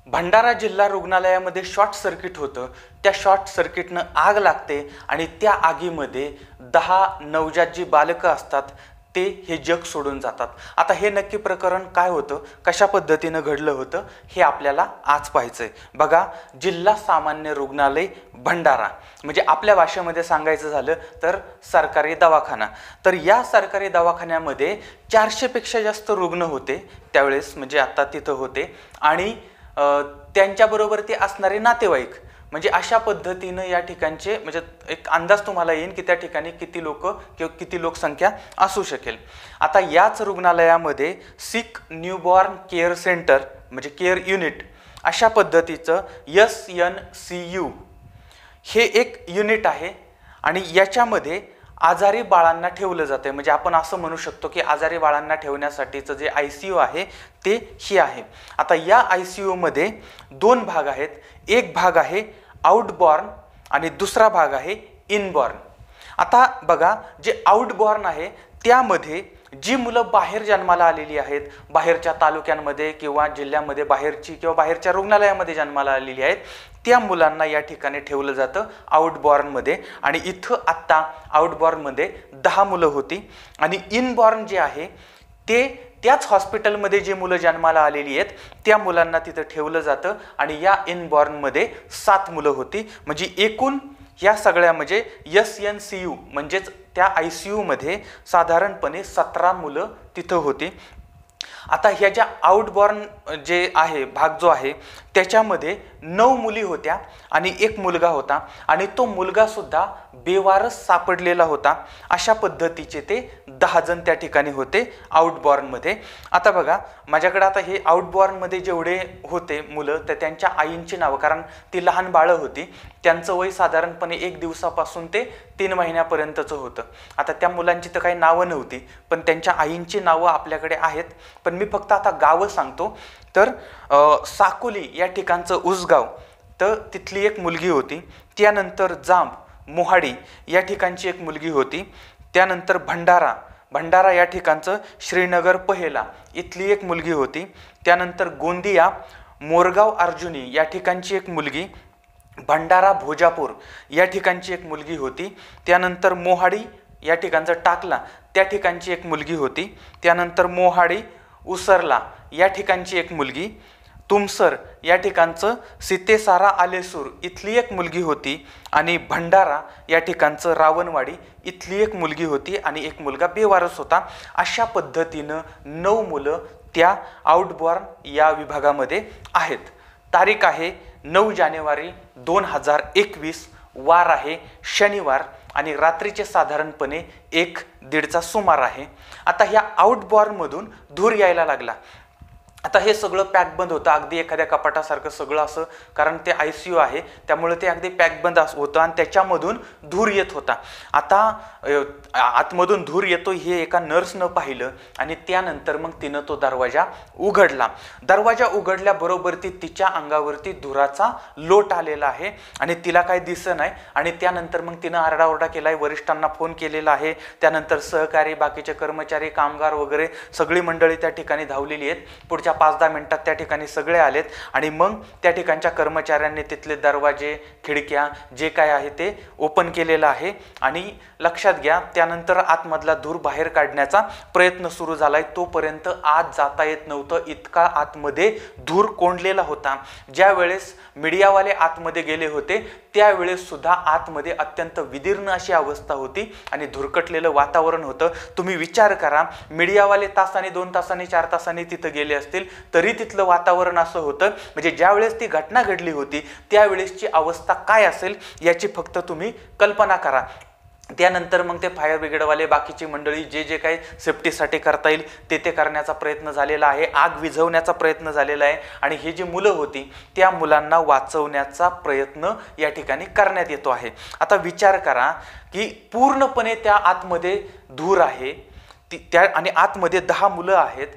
भंडारा जिल्हा रुग्णालयामध्ये short circuit होतं. त्या शॉर्ट सर्किटनं आग लागते आणि त्या आगीमध्ये 10 नवजात जी बालकं असतात ते हे जग सोडून जातात. आता हे नक्की प्रकरण काय होतं, कशा पद्धतीनं घडलं होतं हे आपल्याला आज पाहायचंय. बघा, जिल्हा सामान्य रुग्णालय भंडारा म्हणजे आपल्या भाषेमध्ये सांगायचं झालं तर सरकारी दवाखाना. तर या सरकारी दवाखान्यामध्ये 400 पेक्षा जास्त रुग्ण होते त्यावेळेस, म्हणजे आता तिथं होते. आणि त्यांच्याबरोबर ते असणारे नातेवाईक, म्हणजे अशा पद्धतीनं या ठिकाणचे म्हणजे एक अंदाज तुम्हाला येईल की त्या ठिकाणी किती लोक किंवा किती लोकसंख्या असू शकेल. आता याच रुग्णालयामध्ये सिक न्यूबॉर्न केअर सेंटर म्हणजे केअर युनिट अशा पद्धतीचं SNCU हे एक युनिट आहे. आणि याच्यामध्ये आजारी बाळांना ठेवलं जातं. म्हणजे आपण असं म्हणू शकतो की आजारी बाळांना ठेवण्यासाठीचं जे ICU आहे ते हे आहे. आता या ICU मध्ये 2 भाग आहेत. एक भाग आहे आउटबॉर्न आणि दुसरा भाग आहे इनबॉर्न. आता बघा, जे आउटबॉर्न आहे त्यामध्ये जी मुलं बाहेर जन्माला आलेली आहेत, बाहेरच्या तालुक्यांमध्ये किंवा जिल्ह्यामध्ये बाहेरची किंवा बाहेरच्या रुग्णालयामध्ये जन्माला आलेली आहेत, त्या मुलांना या ठिकाणी ठेवलं जातं आउटबॉर्नमध्ये. आणि इथं आत्ता आउटबॉर्नमध्ये 10 मुलं होती. आणि इनबॉर्न जे आहे ते त्याच हॉस्पिटलमध्ये जे मुलं जन्माला आलेली आहेत त्या मुलांना तिथं ठेवलं जातं. आणि या इनबॉर्नमध्ये 7 मुलं होती. म्हणजे एकूण या सगळ्या म्हणजे SNCU म्हणजेच त्या ICU मध्ये साधारणपणे 17 मुलं तिथं होती. आता ह्या ज्या आउटबॉर्न जे आहे भाग जो आहे त्याच्यामध्ये 9 मुली होत्या आणि 1 मुलगा होता. आणि तो मुलगा सुद्धा बेवारस सापडलेला होता. अशा पद्धतीचे ते 10 जण त्या ठिकाणी होते आउटबॉर्नमध्ये. आता बघा, माझ्याकडे आता हे आउटबॉर्नमध्ये जेवढे होते मुलं तर त्यांच्या आईंची नावं, कारण ती लहान बाळं होती, त्यांचं वय साधारणपणे 1 दिवसापासून ते 3 महिन्यापर्यंतचं होतं. आता त्या मुलांची तर काही नावं नव्हती, पण त्यांच्या आईंची नावं आपल्याकडे आहेत. पण मी फक्त आता गावं सांगतो. तर साकोली या ठिकाणचं उसगाव, तर तिथली एक मुलगी होती. त्यानंतर जांब मोहाडी या ठिकाणची एक मुलगी होती. त्यानंतर भंडारा या ठिकाणचं श्रीनगर पहेला इथली एक मुलगी होती. त्यानंतर गोंदिया मोरगाव अर्जुनी या ठिकाणची एक मुलगी. भंडारा भोजापूर या ठिकाणची एक मुलगी होती. त्यानंतर मोहाडी या ठिकाणचं टाकला त्या ठिकाणची एक मुलगी होती. त्यानंतर मोहाडी उसरला या ठिकाणची एक मुलगी. तुमसर या ठिकाणचं सीतेसारा आलेसूर इथली एक मुलगी होती. आणि भंडारा या ठिकाणचं रावणवाडी इथली एक मुलगी होती आणि एक मुलगा बेवारस होता. अशा पद्धतीनं 9 मुलं त्या आउटबॉर्न या विभागामध्ये आहेत. तारीख आहे 9 जानेवारी 2021, वार आहे शनिवार आणि रात्रीचे साधारणपणे 1-1:30चा सुमार आहे. आता ह्या आउटबॉर्नमधून धूर यायला लागला. आता हे सगळं पॅकबंद होतं, अगदी एखाद्या कपाटासारखं सगळं असं, कारण ते ICU आहे त्यामुळे ते अगदी पॅकबंद होतं आणि त्याच्यामधून धूर येत होता. आता आतमधून धूर येतो हे एका नर्सनं पाहिलं आणि त्यानंतर मग तिनं तो दरवाजा उघडला. दरवाजा उघडल्याबरोबर तिच्या अंगावरती धुराचा लोट आलेला आहे आणि तिला काही दिसत नाही. आणि त्यानंतर मग तिनं आरडाओरडा केलाय, वरिष्ठांना फोन केलेला आहे. त्यानंतर सहकारी, बाकीचे कर्मचारी, कामगार वगैरे सगळी मंडळी त्या ठिकाणी धावलेली आहेत. पुढच्या 5-10 मिनिटात त्या ठिकाणी सगळे आलेत आणि मग त्या ठिकाणच्या कर्मचाऱ्यांनी तिथले दरवाजे, खिडक्या जे काय आहे ते ओपन केलेलं आहे. आणि लक्षात घ्या, त्यानंतर आतमधला धूर बाहेर काढण्याचा प्रयत्न सुरू झालाय. तोपर्यंत आत जाता येत नव्हतं, इतका आतमध्ये धूर कोंडलेला होता. ज्या वेळेस मीडियावाले आतमध्ये गेले होते त्यावेळेस सुद्धा आतमध्ये अत्यंत विदीर्ण अशी अवस्था होती आणि धुरकटलेलं वातावरण होतं. तुम्ही विचार करा, मीडियावाले तासाने, 2 तासांनी, 4 तासांनी तिथं गेले असतील तरी तिथलं वातावरण असं होतं. म्हणजे ज्या वेळेस ती घटना घडली होती त्यावेळेसची अवस्था काय असेल याची फक्त तुम्ही कल्पना करा. त्यानंतर मग ते फायर ब्रिगेडवाले, बाकीची मंडळी जे जे काही सेफ्टीसाठी करता येईल ते करण्याचा प्रयत्न झालेला आहे. आग विझवण्याचा प्रयत्न झालेला आहे आणि ही जी मुलं होती त्या मुलांना वाचवण्याचा प्रयत्न या ठिकाणी करण्यात येतो आहे. आता विचार करा की पूर्णपणे त्या आतमध्ये धूर आहे त्या आणि आतमध्ये 10 मुलं आहेत.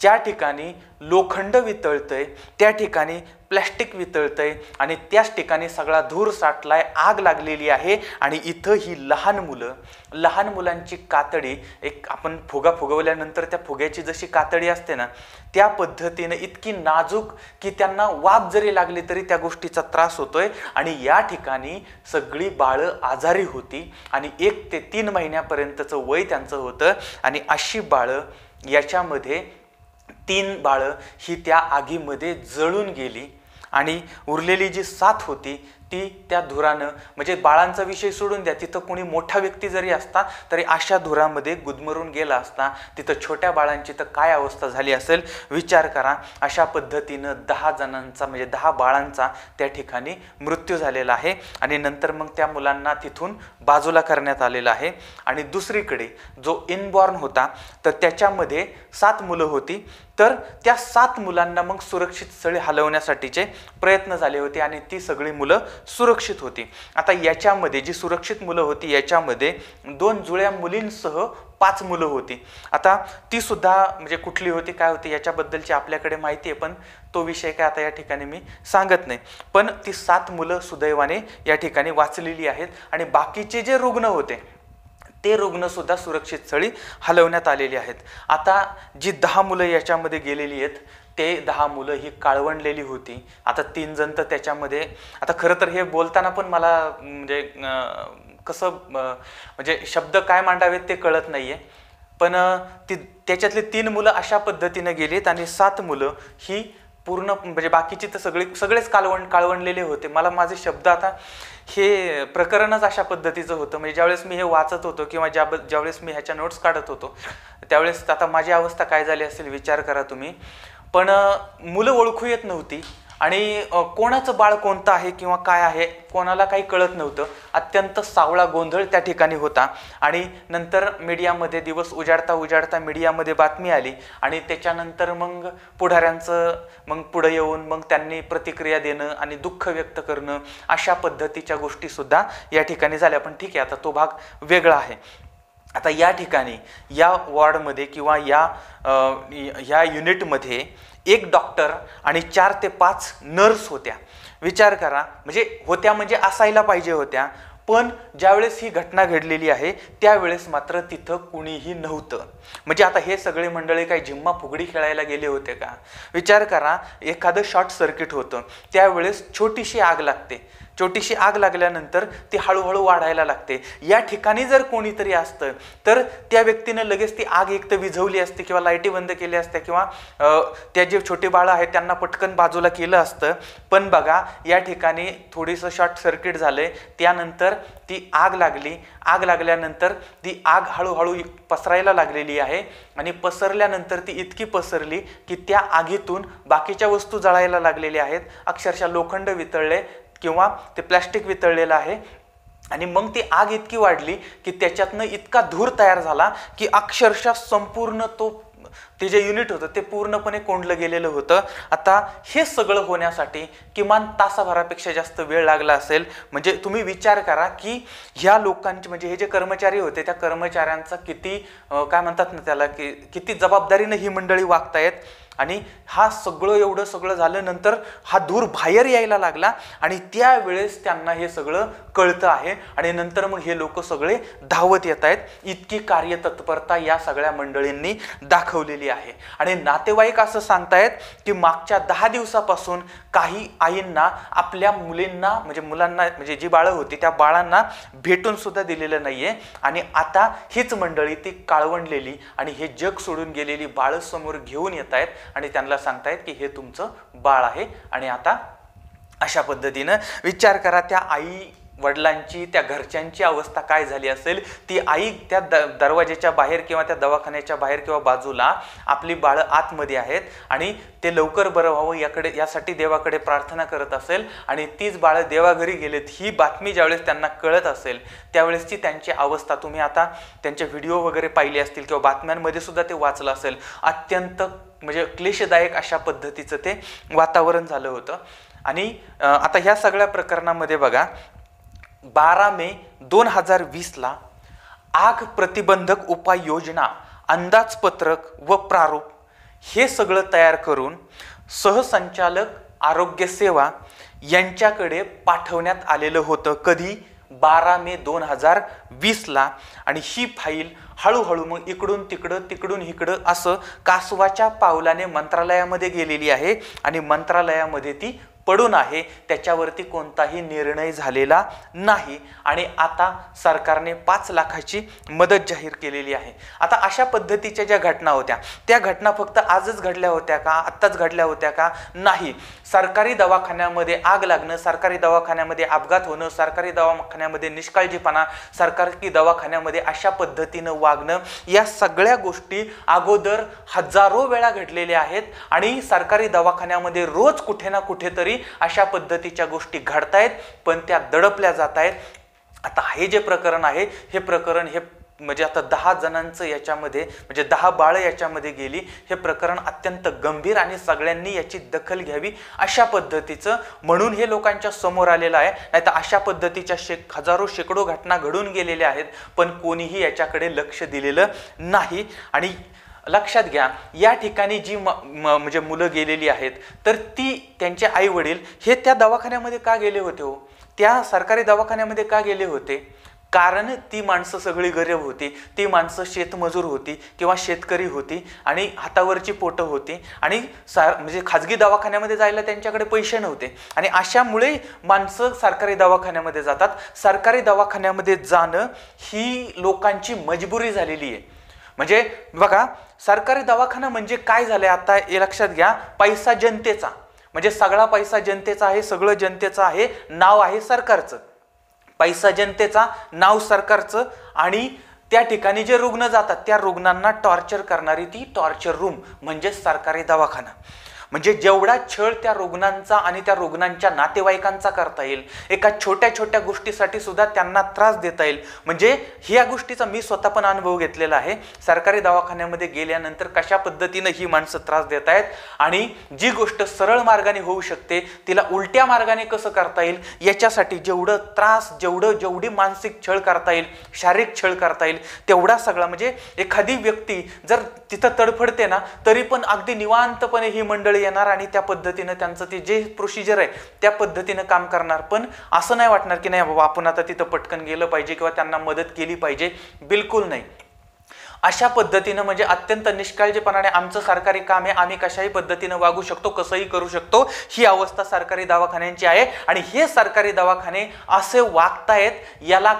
ज्या ठिकाणी लोखंड वितळतंय त्या ठिकाणी प्लॅस्टिक वितळतंय आणि त्याच ठिकाणी सगळा धूर साठलाय, आग लागलेली आहे आणि इथं ही लहान मुलांची कातडी, एक आपण फुगा फुगवल्यानंतर त्या फुग्याची जशी कातडी असते ना, त्या पद्धतीने इतकी नाजूक की त्यांना वाफ जरी लागली तरी त्या गोष्टीचा त्रास होतोय. आणि या ठिकाणी सगळी बाळं आजारी होती आणि 1 ते 3 महिन्यापर्यंतचं वय त्यांचं होतं. आणि अशी बाळं, याच्यामध्ये 3 बाळं ही त्या आगीमध्ये जळून गेली आणि उरलेली जी 7 होती ती त्या धुरानं, म्हणजे बाळांचा विषय सोडून द्या, तिथं कोणी मोठा व्यक्ती जरी असता तरी अशा धुरामध्ये गुदमरून गेला असता. तिथं छोट्या बाळांची तर काय अवस्था झाली असेल विचार करा. अशा पद्धतीनं 10 जणांचा म्हणजे 10 बाळांचा त्या ठिकाणी मृत्यू झालेला आहे. आणि नंतर मग त्या मुलांना तिथून बाजूला करण्यात आलेलं आहे. आणि दुसरीकडे जो इनबॉर्न होता तर त्याच्यामध्ये 7 मुलं होती. तर त्या 7 मुलांना मग सुरक्षित स्थळी हलवण्यासाठीचे प्रयत्न झाले होते आणि ती सगळी मुलं सुरक्षित होती. आता याच्यामध्ये जी सुरक्षित मुलं होती याच्यामध्ये 2 जुळ्या मुलींसह 5 मुलं होती. आता ती सुद्धा म्हणजे कुठली होती काय होती याच्याबद्दलची आपल्याकडे माहिती आहे, पण तो विषय काय आता या ठिकाणी मी सांगत नाही. पण ती 7 मुलं सुदैवाने या ठिकाणी वाचलेली आहेत. आणि बाकीचे जे रुग्ण होते ते रुग्ण सुद्धा सुरक्षित स्थळी हलवण्यात आलेली आहेत. आता जी 10 मुलं याच्यामध्ये गेलेली आहेत ते 10 मुलं ही काळवंडलेली होती. आता 3 जण तर त्याच्यामध्ये, आता खरं तर हे बोलताना पण मला म्हणजे कसं म्हणजे शब्द काय मांडावेत ते कळत नाहीये. पण त्याच्यातले 3 मुलं अशा पद्धतीने गेलीत आणि 7 मुलं ही पूर्ण म्हणजे बाकीची तर सगळेच काळवंडलेले होते. मला माझे शब्द आता हे प्रकरणच अशा पद्धतीचं होतं. म्हणजे ज्यावेळेस मी हे वाचत होतो किंवा ज्यावेळेस मी ह्याच्या नोट्स काढत होतो त्यावेळेस आता माझी अवस्था काय झाली असेल विचार करा तुम्ही. पण मुलं ओळखू येत नव्हती आणि कोणाचं बाळ कोणतं आहे किंवा काय आहे कोणाला काही कळत नव्हतं. अत्यंत सावळा गोंधळ त्या ठिकाणी होता. आणि नंतर मीडियामध्ये दिवस उजाडता मीडियामध्ये बातमी आली आणि त्याच्यानंतर मग पुढाऱ्यांचं मग पुढे येऊन मग त्यांनी प्रतिक्रिया देणं आणि दुःख व्यक्त करणं अशा पद्धतीच्या गोष्टीसुद्धा या ठिकाणी झाल्या. पण ठीक आहे, आता तो भाग वेगळा आहे. आता या ठिकाणी या वॉर्डमध्ये किंवा या युनिटमध्ये 1 डॉक्टर आणि 4 ते 5 नर्स होत्या. विचार करा, म्हणजे होत्या म्हणजे असायला पाहिजे होत्या. पण ज्यावेळेस ही घटना घडलेली आहे त्यावेळेस मात्र तिथं कुणीही नव्हतं. म्हणजे आता हे सगळे मंडळी काही झिम्मा फुगडी खेळायला गेले होते का? विचार करा, एखादं शॉर्ट सर्किट होतं त्यावेळेस छोटीशी आग लागते. छोटीशी आग लागल्यानंतर ती हळूहळू वाढायला लागते. या ठिकाणी जर कोणीतरी असतं तर त्या व्यक्तीनं लगेच ती आग एक तर विझवली असते किंवा लाईटी बंद केल्या असत्या किंवा त्या जे छोटे बाळं आहेत त्यांना पटकन बाजूला केलं असतं. पण बघा या ठिकाणी थोडीसं शॉर्ट सर्किट झालंय, त्यानंतर ती आग लागली. आग लागल्यानंतर ती आग हळूहळू पसरायला लागलेली आहे आणि पसरल्यानंतर ती इतकी पसरली की त्या आगीतून बाकीच्या वस्तू जळायला लागलेल्या आहेत. अक्षरशः लोखंड वितळले किंवा ते प्लॅस्टिक वितळलेलं आहे. आणि मग ती आग इतकी वाढली की त्याच्यातनं इतका धूर तयार झाला की अक्षरशः संपूर्ण ते जे युनिट होतं ते पूर्णपणे कोंडलं गेलेलं होतं. आता हे सगळं होण्यासाठी किमान तासाभरापेक्षा जास्त वेळ लागला असेल. म्हणजे तुम्ही विचार करा की ह्या लोकांचे म्हणजे हे जे कर्मचारी होते त्या कर्मचाऱ्यांचा किती काय म्हणतात ना त्याला की किती जबाबदारीने ही मंडळी वागतायत. आणि हा एवढं सगळं झालं नंतर हा धूर बाहेर यायला लागला आणि त्यावेळेस त्यांना हे सगळं कळतं आहे आणि नंतर मग हे लोक सगळे धावत येत आहेत. इतकी कार्यतत्परता या सगळ्या मंडळींनी दाखवलेली आहे. आणि नातेवाईक असं सांगतायत की मागच्या 10 दिवसापासून काही आईंना आपल्या मुलींना म्हणजे मुलांना म्हणजे जी बाळं होती त्या बाळांना भेटून सुद्धा दिलेलं नाहीये. आणि आता हीच मंडळी ती काळवंडलेली आणि हे जग सोडून गेलेली बाळं समोर घेऊन येत आहेत आणि त्यांना सांगतायत की हे तुमचं बाळ आहे. आणि आता अशा पद्धतीनं विचार करा त्या आई वडिलांची त्या घरच्यांची अवस्था काय झाली असेल. ती आई त्या दरवाजेच्या बाहेर किंवा त्या दवाखान्याच्या बाहेर किंवा बाजूला आपली बाळं आतमध्ये आहेत आणि ते लवकर बरं व्हावं यासाठी देवाकडे प्रार्थना करत असेल. आणि तीच बाळं देवाघरी गेलेत ही बातमी ज्यावेळेस त्यांना कळत असेल त्यावेळेसची त्यांची अवस्था तुम्ही आता त्यांचे व्हिडिओ वगैरे पाहिले असतील किंवा बातम्यांमध्ये सुद्धा ते वाचलं असेल. अत्यंत म्हणजे क्लेशदायक अशा पद्धतीचं ते वातावरण झालं होतं. आणि आता ह्या सगळ्या प्रकरणामध्ये बघा 12 मे 2020 आग प्रतिबंधक उपाययोजना अंदाजपत्रक व प्रारूप हे सगळं तयार करून सहसंचालक आरोग्य सेवा यांच्याकडे पाठवण्यात आलेलं होतं. कधी? 12 मे 2020ला. आणि ही फाईल हळूहळू मग इकडून तिकडून इकडं असं कासवाच्या पावलाने मंत्रालयामध्ये गेलेली आहे आणि मंत्रालयामध्ये ती पडून आहे. त्याच्यावरती कोणताही निर्णय झालेला नाही आणि आता सरकारने 5 लाखाची मदत जाहीर केलेली आहे. आता अशा पद्धतीच्या ज्या घटना होत्या त्या घटना फक्त आजच घडल्या होत्या का? आत्ताच घडल्या होत्या का? नाही. सरकारी दवाखान्यामध्ये आग लागणं, सरकारी दवाखान्यामध्ये अपघात होणं, सरकारी दवाखान्यामध्ये निष्काळजीपणा, सरकारी दवाखान्यामध्ये अशा पद्धतीनं वागणं, या सगळ्या गोष्टी अगोदर हजारो वेळा घडलेल्या आहेत आणि सरकारी दवाखान्यामध्ये रोज कुठे ना कुठेतरी अशा पद्धतीच्या गोष्टी घडतायत, पण त्या दडपल्या जात आहेत. आता हे जे प्रकरण आहे हे प्रकरण म्हणजे आता 10 जणांचं याच्यामध्ये म्हणजे 10 बाळं याच्यामध्ये गेली. हे प्रकरण अत्यंत गंभीर आणि सगळ्यांनी याची दखल घ्यावी अशा पद्धतीचं म्हणून हे लोकांच्या समोर आलेलं आहे. नाही तर अशा पद्धतीच्या हजारो शेकडो घटना घडून गेलेल्या आहेत, पण कोणीही याच्याकडे लक्ष दिलेलं नाही. आणि लक्षात घ्या, या ठिकाणी जी म्हणजे मुलं गेलेली आहेत तर ती त्यांचे आई वडील हे त्या दवाखान्यामध्ये का गेले होते हो? त्या सरकारी दवाखान्यामध्ये का गेले होते? कारण ती माणसं सगळी गरीब होती, ती माणसं शेतमजूर होती किंवा शेतकरी होती आणि हातावरची पोटं होती आणि म्हणजे खाजगी दवाखान्यामध्ये जायला त्यांच्याकडे पैसे नव्हते आणि अशामुळे माणसं सरकारी दवाखान्यामध्ये जातात. सरकारी दवाखान्यामध्ये जाणं ही लोकांची मजबुरी झालेली आहे. म्हणजे बघा, सरकारी दवाखाना म्हणजे काय झालंय आता हे लक्षात घ्या, पैसा जनतेचा, म्हणजे सगळा पैसा जनतेचा आहे, सगळं जनतेचं आहे, नाव आहे सरकारचं. पैसा जनतेचा, नाव सरकारचं आणि त्या ठिकाणी जे रुग्ण जातात त्या रुग्णांना टॉर्चर करणारी ती टॉर्चर रूम म्हणजे सरकारी दवाखाना. म्हणजे जेवढा छळ त्या रुग्णांचा आणि त्या रुग्णांच्या नातेवाईकांचा करता येईल, एका छोट्या छोट्या गोष्टीसाठी सुद्धा त्यांना त्रास देता येईल. म्हणजे ह्या गोष्टीचा मी स्वतः पण अनुभव घेतलेला आहे. सरकारी दवाखान्यामध्ये गेल्यानंतर कशा पद्धतीनं ही माणसं त्रास देत आहेत आणि जी गोष्ट सरळ मार्गाने होऊ शकते तिला उलट्या मार्गाने कसं करता येईल याच्यासाठी जेवढं त्रास, जेवढी मानसिक छळ करता येईल, शारीरिक छळ करता येईल तेवढा सगळा. म्हणजे एखादी व्यक्ती जर तिथं तडफडते ना तरी पण अगदी निवांतपणे ही मंडळी येणार आणि त्या पद्धतीने त्यांचं ते जे प्रोसिजर आहे त्या पद्धतीने काम करणार. पण असं नाही वाटणार की नाही बाबा आपण आता तिथं पटकन गेलं पाहिजे किंवा त्यांना मदत केली पाहिजे. बिलकुल नाही. अशा पद्धतीनं म्हणजे अत्यंत निष्काळजीपणाने आमचं सरकारी काम आहे, आम्ही कशाही पद्धतीनं वागू शकतो, कसंही करू शकतो, ही अवस्था सरकारी दवाखान्यांची आहे. आणि हे सरकारी दवाखाने असे वागतायत याला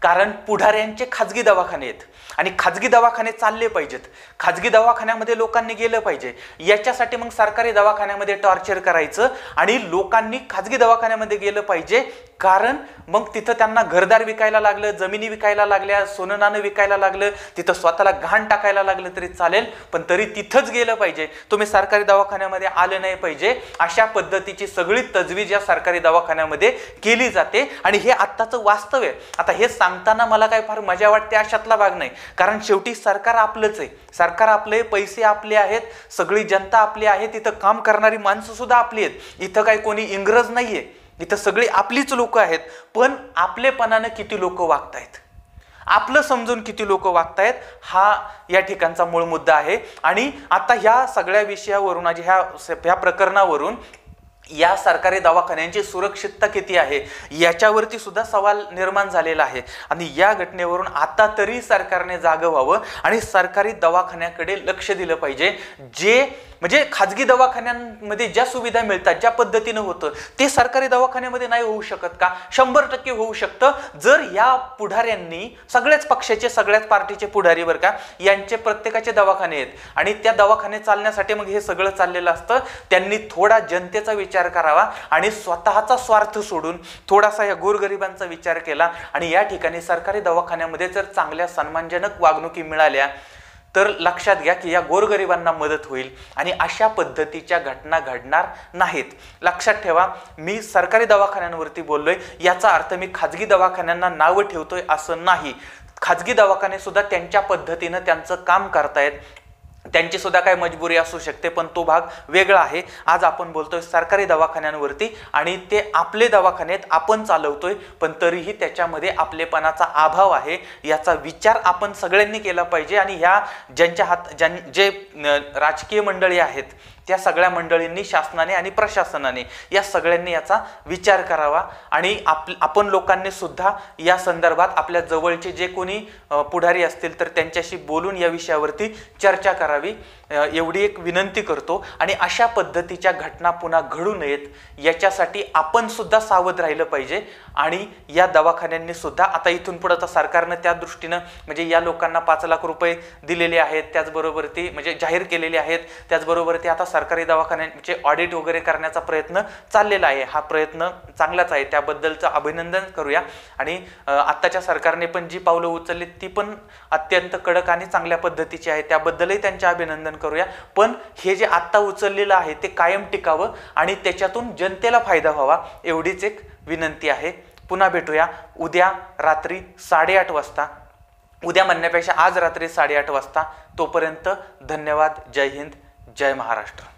कारण पुढाऱ्यांचे खाजगी दवाखाने आहेत आणि खाजगी दवाखाने चालले पाहिजेत, खाजगी दवाखान्यामध्ये लोकांनी गेलं पाहिजे. याच्यासाठी मग सरकारी दवाखान्यामध्ये टॉर्चर करायचं आणि लोकांनी खाजगी दवाखान्यामध्ये गेलं पाहिजे. कारण मग तिथं त्यांना घरदार विकायला लागलं, जमिनी विकायला लागल्या, सोनं नाणं विकायला लागलं, तिथं स्वतःला घाण टाकायला लागलं तरी चालेल, पण तरी तिथंच गेलं पाहिजे. तुम्ही सरकारी दवाखान्यामध्ये आलं नाही पाहिजे. अशा पद्धतीची सगळी तजवीज या सरकारी दवाखान्यामध्ये केली जाते आणि हे आत्ताचं वास्तव आहे. आता हे सांगताना मला काय फार मजा वाटते अशातला भाग नाही, कारण शेवटी सरकार आपलंच आहे, सरकार आपले, पैसे आपले आहेत, सगळी जनता आपली आहे, तिथं काम करणारी माणसं सुद्धा आपली आहेत. इथं काय कोणी इंग्रज नाहीये, इथं सगळी आपलीच लोक आहेत. पण आपलेपणानं किती लोक वागतायत, आपलं समजून किती लोक वागतायत, हा या ठिकाणचा मूळ मुद्दा आहे. आणि आता ह्या सगळ्या विषयावरून ह्या प्रकरणावरून या सरकारी दवाखान्यांची सुरक्षितता किती आहे याच्यावरती सुद्धा सवाल निर्माण झालेला आहे. आणि या घटनेवरून आता तरी सरकारने जागं व्हावं आणि सरकारी दवाखान्याकडे लक्ष दिलं पाहिजे. जे म्हणजे खाजगी दवाखान्यांमध्ये ज्या सुविधा मिळतात, ज्या पद्धतीनं होतं ते सरकारी दवाखान्यामध्ये नाही होऊ शकत का? 100% होऊ शकतं जर या पुढाऱ्यांनी, सगळ्याच पक्षाचे, सगळ्याच पार्टीचे पुढारी बरं का, यांचे प्रत्येकाचे दवाखाने आहेत आणि त्या दवाखाने चालण्यासाठी मग हे सगळं चाललेलं असतं. त्यांनी थोडा जनतेचा विचार करावा आणि स्वतःचा स्वार्थ सोडून थोडासा या गोरगरिबांचा विचार केला आणि या ठिकाणी सरकारी दवाखान्यामध्ये जर चांगल्या सन्मानजनक वागणुकी मिळाल्या तर लक्षात घ्या की या गोरगरिबांना मदत होईल आणि अशा पद्धतीच्या घटना घडणार नाहीत. लक्षात ठेवा, मी सरकारी दवाखान्यांवरती बोललोय याचा अर्थ मी खाजगी दवाखान्यांना नावं ठेवतोय असं नाही. खाजगी दवाखाने सुद्धा त्यांच्या पद्धतीनं त्यांचं काम करतायत. त्यांची सुद्धा काही मजबुरी असू शकते, पण तो भाग वेगळा आहे. आज आपण बोलतोय सरकारी दवाखान्यांवरती आणि ते आपले दवाखान्यात आपण चालवतोय, पण तरीही त्याच्यामध्ये आपलेपणाचा अभाव आहे याचा विचार आपण सगळ्यांनी केला पाहिजे. आणि ह्या जे राजकीय मंडळी आहेत त्या सगळ्या मंडळींनी, शासनाने आणि प्रशासनाने या सगळ्यांनी याचा विचार करावा आणि आपण लोकांनी सुद्धा या संदर्भात आपल्या जवळचे जे कोणी पुढारी असतील तर त्यांच्याशी बोलून या विषयावरती चर्चा करावी एवढी एक विनंती करतो. आणि अशा पद्धतीच्या घटना पुन्हा घडू नयेत याच्यासाठी आपण सुद्धा सावध राहिलं पाहिजे. आणि या दवाखान्यांनी सुद्धा आता इथून पुढे आता सरकारनं त्या दृष्टीनं म्हणजे या लोकांना 5 लाख रुपये दिलेले आहेत, त्याचबरोबर ती म्हणजे जाहीर केलेले आहेत, त्याचबरोबर ते आता सरकारी दवाखान्यांचे ऑडिट वगैरे करण्याचा प्रयत्न चाललेला आहे. हा प्रयत्न चांगलाच आहे, त्याबद्दलचं अभिनंदन करूया. आणि आत्ताच्या सरकारने पण जी पावलं उचलली ती पण अत्यंत कडक आणि चांगल्या पद्धतीची आहे, त्याबद्दलही त्यांचे अभिनंदन करूया. पण हे जे आत्ता उचललेलं आहे ते कायम टिकावं आणि त्याच्यातून जनतेला फायदा व्हावा एवढीच एक विनंती आहे. पुन्हा भेटूया उद्या रात्री 8:30 वाजता. उद्या म्हणण्यापेक्षा आज रात्री 8:30 वाजता. तोपर्यंत धन्यवाद. जय हिंद, जय महाराष्ट्र.